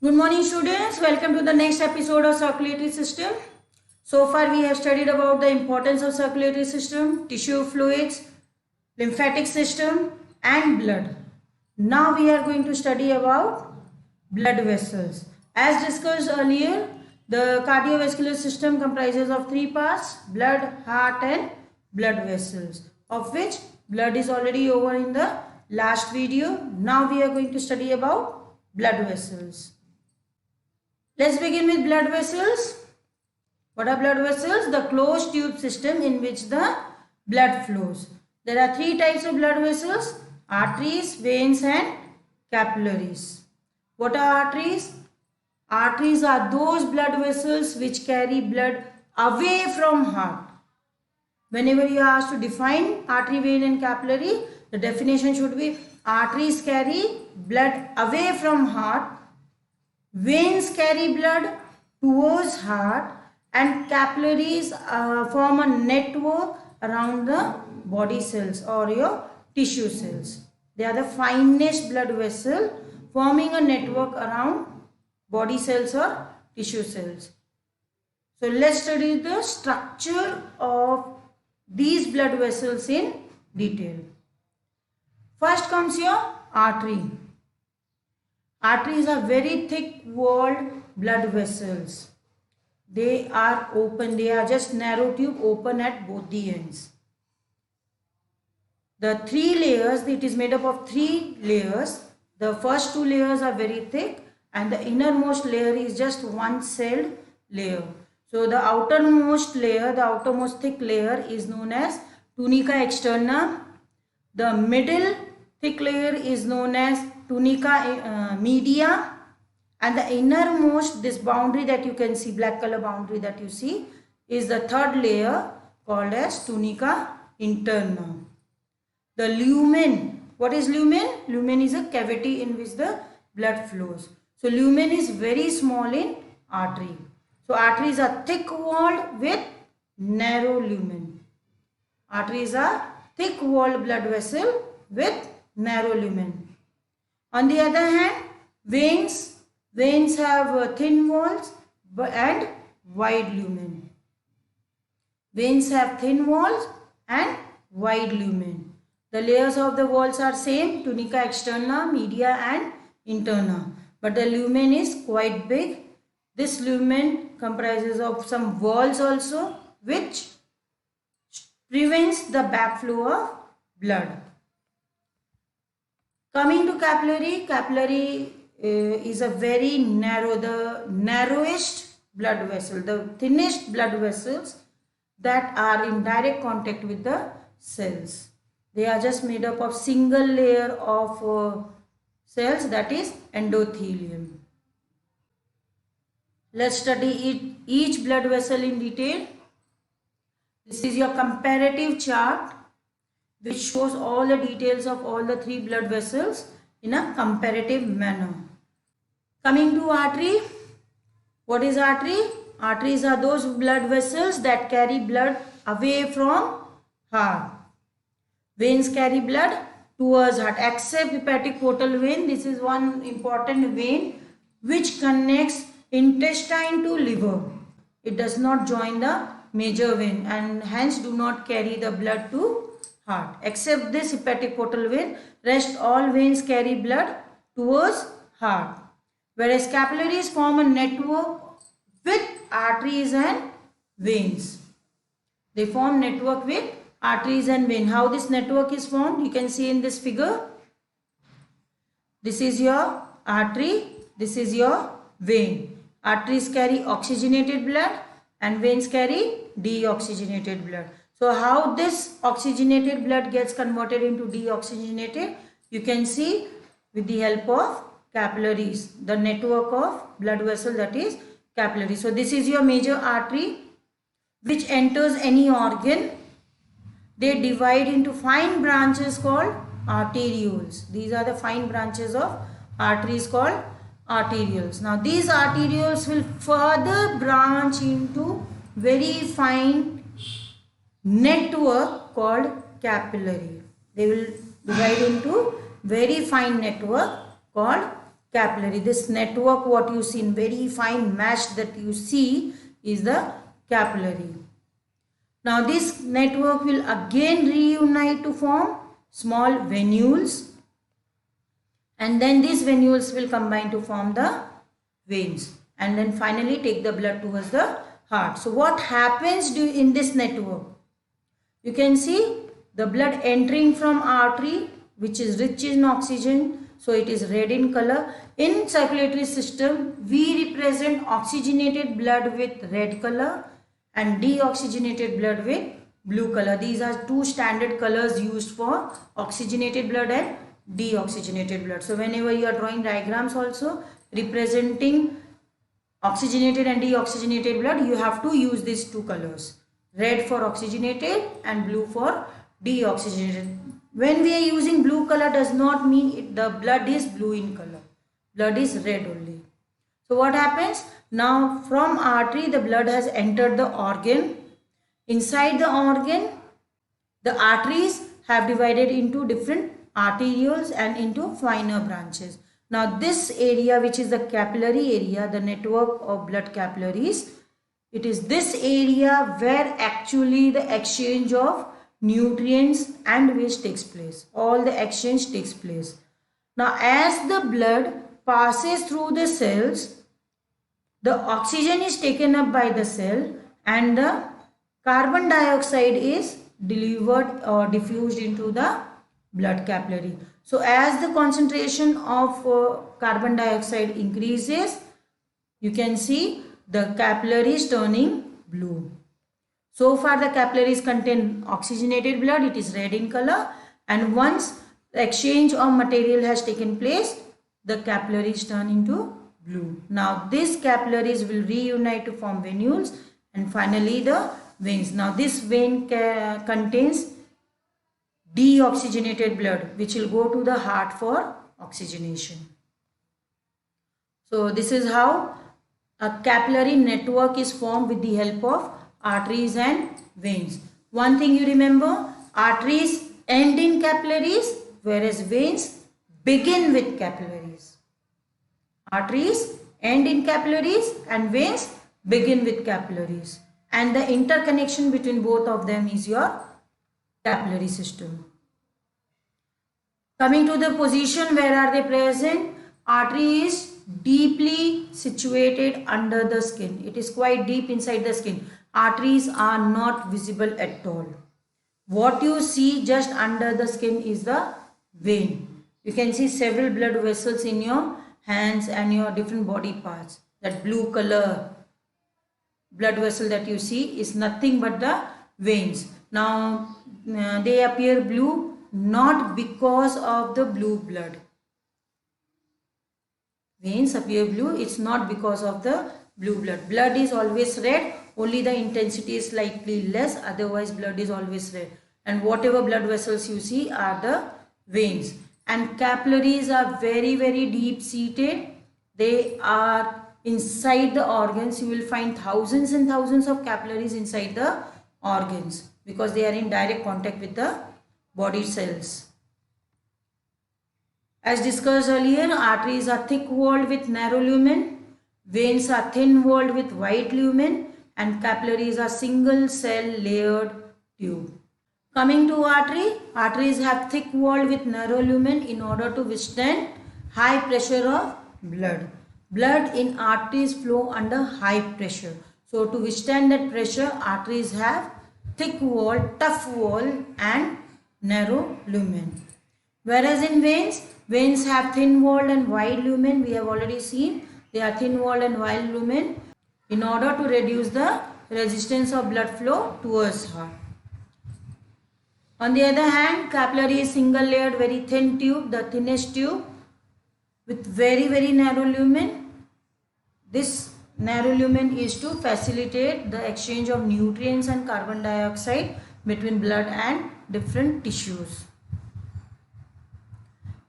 Good morning students, welcome to the next episode of circulatory system. So far we have studied about the importance of circulatory system, tissue fluids, lymphatic system and blood. Now we are going to study about blood vessels. As discussed earlier, the cardiovascular system comprises of three parts: blood, heart and blood vessels, of which blood is already over in the last video. Now we are going to study about blood vessels. Let's begin with blood vessels. What are blood vessels? The closed tube system in which the blood flows. There are three types of blood vessels: arteries, veins and capillaries. What are arteries? Arteries are those blood vessels which carry blood away from heart. Whenever you are asked to define artery, vein and capillary, the definition should be: arteries carry blood away from heart, veins carry blood towards heart and capillaries form a network around the body cells or your tissue cells. They are the finest blood vessel forming a network around body cells or tissue cells. So let's study the structure of these blood vessels in detail. First comes your artery. Arteries are very thick walled blood vessels. They are open, they are just narrow tube open at both the ends. The three layers, it is made up of three layers. The first two layers are very thick and the innermost layer is just one celled layer. So the outermost layer, the outermost thick layer is known as tunica externa. The middle thick layer is known as tunica media, and the innermost, this boundary that you can see, black color boundary that you see, is the third layer called as tunica interna. The lumen, what is lumen? Lumen is a cavity in which the blood flows. So lumen is very small in artery. So arteries are thick walled with narrow lumen. Arteries are thick walled blood vessel with narrow lumen. On the other hand, veins have thin walls and wide lumen. Veins have thin walls and wide lumen. The layers of the walls are same, tunica externa, media and interna. But the lumen is quite big. This lumen comprises of some walls also, which prevents the backflow of blood. Coming to capillary, capillary is a very narrow, the narrowest blood vessel, the thinnest blood vessels that are in direct contact with the cells. They are just made up of single layer of cells, that is endothelium. Let's study each blood vessel in detail. This is your comparative chart which shows all the details of all the three blood vessels in a comparative manner. Coming to artery, what is artery? Arteries are those blood vessels that carry blood away from heart. Veins carry blood towards heart, except hepatic portal vein. This is one important vein which connects intestine to liver. It does not join the major vein and hence do not carry the blood to heart. Except this hepatic portal vein, rest all veins carry blood towards heart. Whereas capillaries form a network with arteries and veins. They form network with arteries and veins. How this network is formed, you can see in this figure. This is your artery, this is your vein. Arteries carry oxygenated blood and veins carry deoxygenated blood. So how this oxygenated blood gets converted into deoxygenated, you can see with the help of capillaries, the network of blood vessel, that is capillary. So this is your major artery which enters any organ. They divide into fine branches called arterioles. These are the fine branches of arteries called arterioles. Now these arterioles will further branch into very fine network called capillary. They will divide into very fine network called capillary. This network what you see in very fine mesh that you see is the capillary. Now this network will again reunite to form small venules, and then these venules will combine to form the veins, and then finally take the blood towards the heart. So what happens in this network? You can see the blood entering from artery, which is rich in oxygen, so it is red in color. In circulatory system, we represent oxygenated blood with red color and deoxygenated blood with blue color. These are two standard colors used for oxygenated blood and deoxygenated blood. So whenever you are drawing diagrams also representing oxygenated and deoxygenated blood, you have to use these two colors, red for oxygenated and blue for deoxygenated. When we are using blue color does not mean the blood is blue in color. Blood is red only. So what happens? Now from artery the blood has entered the organ. Inside the organ, the arteries have divided into different arterioles and into finer branches. Now this area, which is the capillary area, the network of blood capillaries, it is this area where actually the exchange of nutrients and waste takes place. All the exchange takes place. Now as the blood passes through the cells, the oxygen is taken up by the cell and the carbon dioxide is delivered or diffused into the blood capillary. So as the concentration of carbon dioxide increases, you can see the capillaries turning blue. So far the capillaries contain oxygenated blood, it is red in color, and once the exchange of material has taken place, the capillaries turn into blue. Now these capillaries will reunite to form venules and finally the veins. Now this vein contains deoxygenated blood which will go to the heart for oxygenation. So this is how a capillary network is formed with the help of arteries and veins. One thing you remember, arteries end in capillaries whereas veins begin with capillaries. Arteries end in capillaries and veins begin with capillaries, and the interconnection between both of them is your capillary system. Coming to the position, where are they present? Artery is deeply situated under the skin. It is quite deep inside the skin. Arteries are not visible at all. What you see just under the skin is the vein. You can see several blood vessels in your hands and your different body parts. That blue color blood vessel that you see is nothing but the veins. Now they appear blue not because of the blue blood. Veins appear blue, it's not because of the blue blood. Blood is always red, only the intensity is slightly less, otherwise blood is always red. And whatever blood vessels you see are the veins. And capillaries are very, very deep seated. They are inside the organs. You will find thousands and thousands of capillaries inside the organs because they are in direct contact with the body cells. As discussed earlier, arteries are thick-walled with narrow lumen, veins are thin-walled with wide lumen, and capillaries are single-cell layered tube. Coming to artery, arteries have thick-walled with narrow lumen in order to withstand high pressure of blood. Blood in arteries flow under high pressure. So to withstand that pressure, arteries have thick wall, tough wall and narrow lumen. Whereas in veins, veins have thin walled and wide lumen. We have already seen they are thin walled and wide lumen in order to reduce the resistance of blood flow towards heart. On the other hand, capillary is single layered, very thin tube, the thinnest tube with very, very narrow lumen. This narrow lumen is to facilitate the exchange of nutrients and carbon dioxide between blood and different tissues.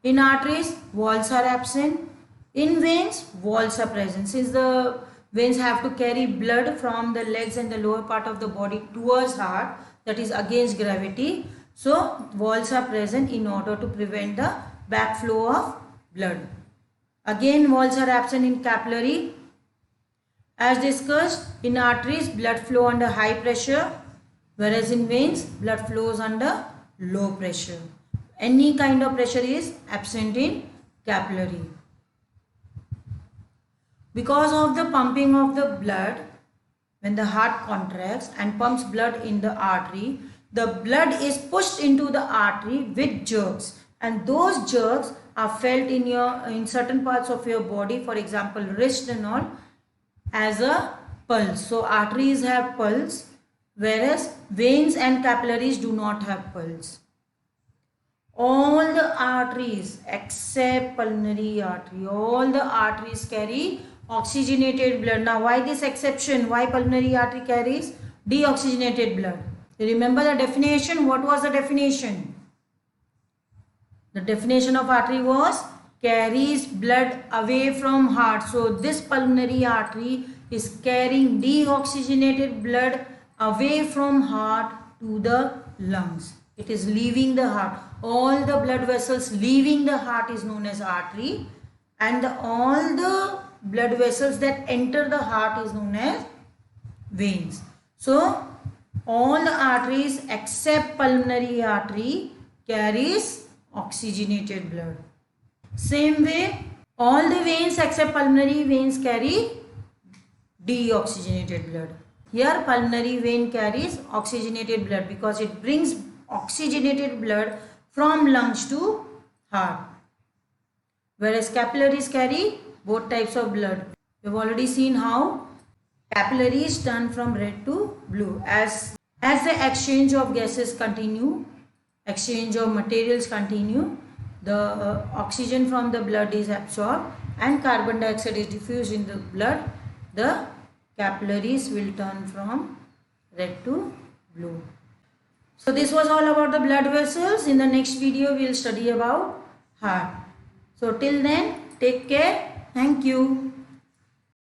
In arteries, walls are absent. In veins, walls are present. Since the veins have to carry blood from the legs and the lower part of the body towards heart, that is against gravity, so walls are present in order to prevent the backflow of blood. Again, walls are absent in capillary. As discussed, in arteries, blood flow under high pressure, whereas in veins, blood flows under low pressure. Any kind of pressure is absent in capillary. Because of the pumping of the blood, when the heart contracts and pumps blood in the artery, the blood is pushed into the artery with jerks, and those jerks are felt in certain parts of your body, for example wrist and all, as a pulse. So arteries have pulse, whereas veins and capillaries do not have pulse. All the arteries except pulmonary artery, all the arteries carry oxygenated blood. Now why this exception? Why pulmonary artery carries deoxygenated blood? Remember the definition. What was the definition? The definition of artery was carries blood away from heart. So this pulmonary artery is carrying deoxygenated blood away from heart to the lungs. It is leaving the heart. All the blood vessels leaving the heart is known as artery, and all the blood vessels that enter the heart is known as veins. So all the arteries except pulmonary artery carries oxygenated blood. Same way, all the veins except pulmonary veins carry deoxygenated blood. Here pulmonary vein carries oxygenated blood because it brings oxygenated blood from lungs to heart. Whereas capillaries carry both types of blood. We have already seen how capillaries turn from red to blue. As the exchange of gases continue, exchange of materials continue, the oxygen from the blood is absorbed and carbon dioxide is diffused in the blood. The capillaries will turn from red to blue. So this was all about the blood vessels. In the next video we will study about heart. So till then, take care. Thank you.